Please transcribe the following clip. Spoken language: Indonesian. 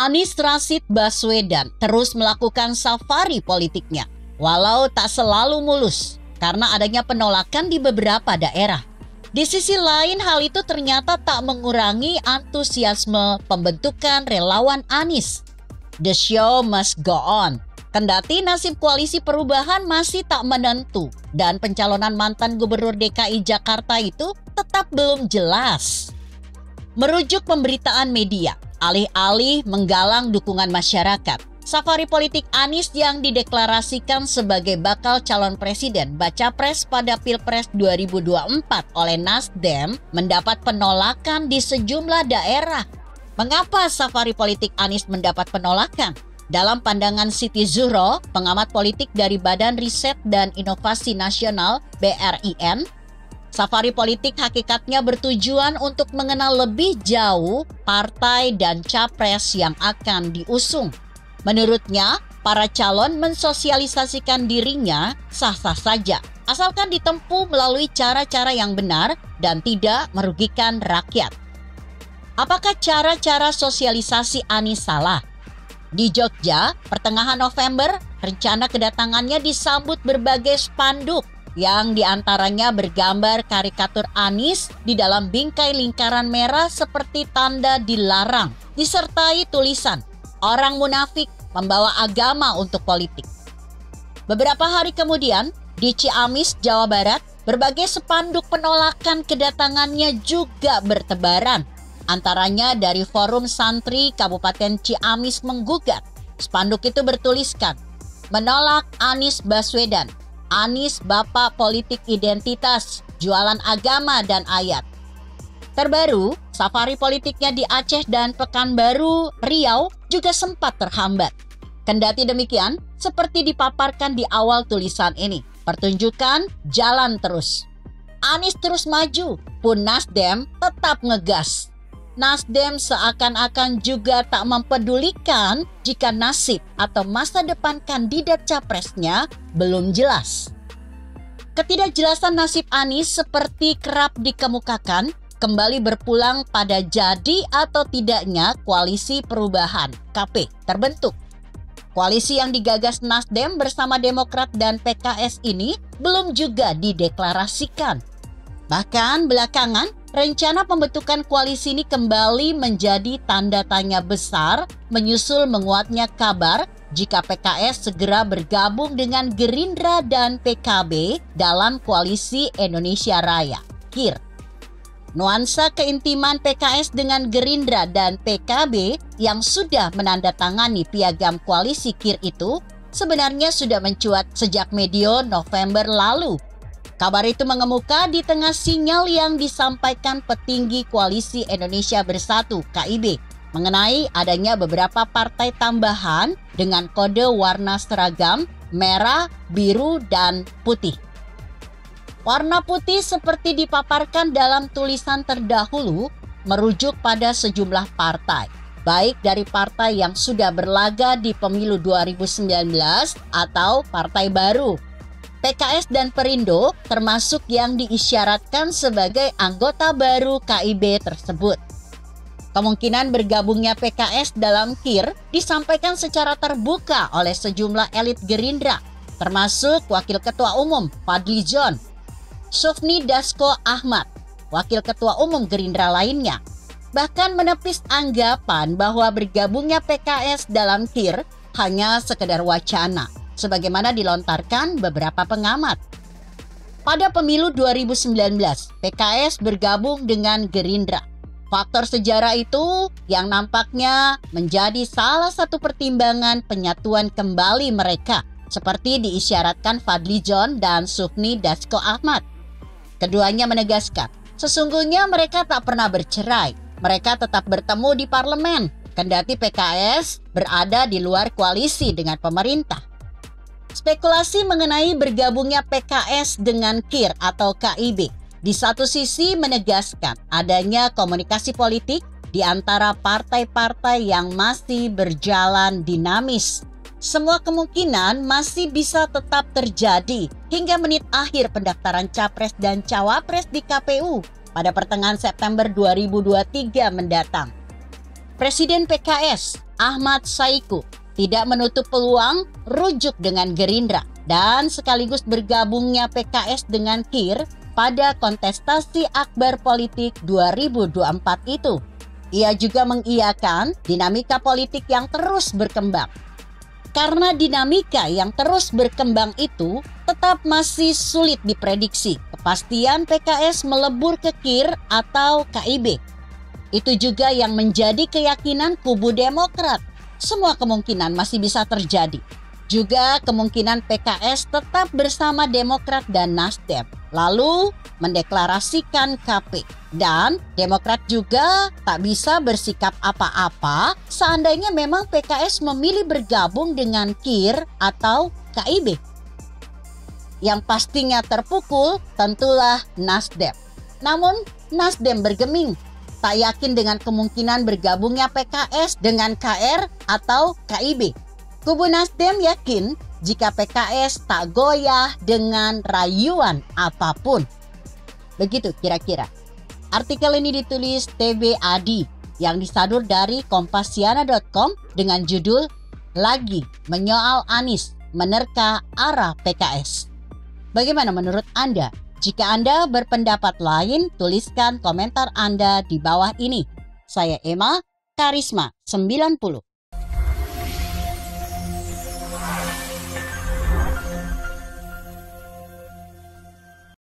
Anies Rashid Baswedan terus melakukan safari politiknya, walau tak selalu mulus karena adanya penolakan di beberapa daerah. Di sisi lain, hal itu ternyata tak mengurangi antusiasme pembentukan relawan Anies. The show must go on. Kendati nasib koalisi perubahan masih tak menentu dan pencalonan mantan Gubernur DKI Jakarta itu tetap belum jelas. Merujuk pemberitaan media, alih-alih menggalang dukungan masyarakat, safari politik Anies yang dideklarasikan sebagai bakal calon presiden baca pres pada Pilpres 2024 oleh Nasdem mendapat penolakan di sejumlah daerah. Mengapa safari politik Anies mendapat penolakan? Dalam pandangan Siti Zuhro, pengamat politik dari Badan Riset dan Inovasi Nasional (BRIN), safari politik hakikatnya bertujuan untuk mengenal lebih jauh partai dan capres yang akan diusung. Menurutnya, para calon mensosialisasikan dirinya sah-sah saja, asalkan ditempuh melalui cara-cara yang benar dan tidak merugikan rakyat. Apakah cara-cara sosialisasi Anies salah? Di Jogja, pertengahan November, rencana kedatangannya disambut berbagai spanduk yang diantaranya bergambar karikatur Anies di dalam bingkai lingkaran merah seperti tanda dilarang, disertai tulisan, "Orang munafik membawa agama untuk politik." Beberapa hari kemudian, di Ciamis, Jawa Barat, berbagai spanduk penolakan kedatangannya juga bertebaran. Antaranya dari Forum Santri Kabupaten Ciamis menggugat. Spanduk itu bertuliskan, "Menolak Anies Baswedan, Anies Bapak Politik Identitas, jualan agama dan ayat." Terbaru, safari politiknya di Aceh dan Pekanbaru, Riau juga sempat terhambat. Kendati demikian, seperti dipaparkan di awal tulisan ini, pertunjukan jalan terus. Anies terus maju, pun Nasdem tetap ngegas. Nasdem seakan-akan juga tak mempedulikan jika nasib atau masa depan kandidat capresnya belum jelas. Ketidakjelasan nasib Anies seperti kerap dikemukakan kembali berpulang pada jadi atau tidaknya koalisi perubahan (KP) terbentuk. Koalisi yang digagas Nasdem bersama Demokrat dan PKS ini belum juga dideklarasikan. Bahkan belakangan, rencana pembentukan koalisi ini kembali menjadi tanda tanya besar menyusul menguatnya kabar jika PKS segera bergabung dengan Gerindra dan PKB dalam koalisi Indonesia Raya, KIR. Nuansa keintiman PKS dengan Gerindra dan PKB yang sudah menandatangani piagam koalisi KIR itu sebenarnya sudah mencuat sejak medio November lalu. Kabar itu mengemuka di tengah sinyal yang disampaikan petinggi Koalisi Indonesia Bersatu (KIB) mengenai adanya beberapa partai tambahan dengan kode warna seragam merah, biru, dan putih. Warna putih seperti dipaparkan dalam tulisan terdahulu merujuk pada sejumlah partai, baik dari partai yang sudah berlaga di pemilu 2019 atau partai baru. PKS dan Perindo termasuk yang diisyaratkan sebagai anggota baru KIB tersebut. Kemungkinan bergabungnya PKS dalam KIR disampaikan secara terbuka oleh sejumlah elit Gerindra, termasuk Wakil Ketua Umum Fadly Zon, Sufmi Dasko Ahmad, Wakil Ketua Umum Gerindra lainnya, bahkan menepis anggapan bahwa bergabungnya PKS dalam KIR hanya sekedar wacana, sebagaimana dilontarkan beberapa pengamat. Pada pemilu 2019, PKS bergabung dengan Gerindra. Faktor sejarah itu yang nampaknya menjadi salah satu pertimbangan penyatuan kembali mereka, seperti diisyaratkan Fadly Zon dan Sufmi Dasko Ahmad. Keduanya menegaskan, sesungguhnya mereka tak pernah bercerai. Mereka tetap bertemu di parlemen, kendati PKS berada di luar koalisi dengan pemerintah. Spekulasi mengenai bergabungnya PKS dengan KIR atau KIB di satu sisi menegaskan adanya komunikasi politik di antara partai-partai yang masih berjalan dinamis. Semua kemungkinan masih bisa tetap terjadi hingga menit akhir pendaftaran capres dan cawapres di KPU pada pertengahan September 2023 mendatang. Presiden PKS Ahmad Saiku tidak menutup peluang rujuk dengan Gerindra dan sekaligus bergabungnya PKS dengan KIR pada kontestasi akbar politik 2024 itu. Ia juga mengiyakan dinamika politik yang terus berkembang. Karena dinamika yang terus berkembang itu tetap masih sulit diprediksi kepastian PKS melebur ke KIR atau KIB. Itu juga yang menjadi keyakinan kubu Demokrat. Semua kemungkinan masih bisa terjadi. Juga kemungkinan PKS tetap bersama Demokrat dan Nasdem, lalu mendeklarasikan KP. Dan Demokrat juga tak bisa bersikap apa-apa seandainya memang PKS memilih bergabung dengan KIR atau KIB. Yang pastinya terpukul tentulah Nasdem. Namun Nasdem bergeming, tak yakin dengan kemungkinan bergabungnya PKS dengan KR atau KIB. Kubu Nasdem yakin jika PKS tak goyah dengan rayuan apapun. Begitu kira-kira. Artikel ini ditulis TB Adi yang disadur dari kompasiana.com dengan judul "Lagi Menyoal Anies Menerka Arah PKS". Bagaimana menurut Anda? Jika Anda berpendapat lain, tuliskan komentar Anda di bawah ini. Saya Emma, Karisma 90.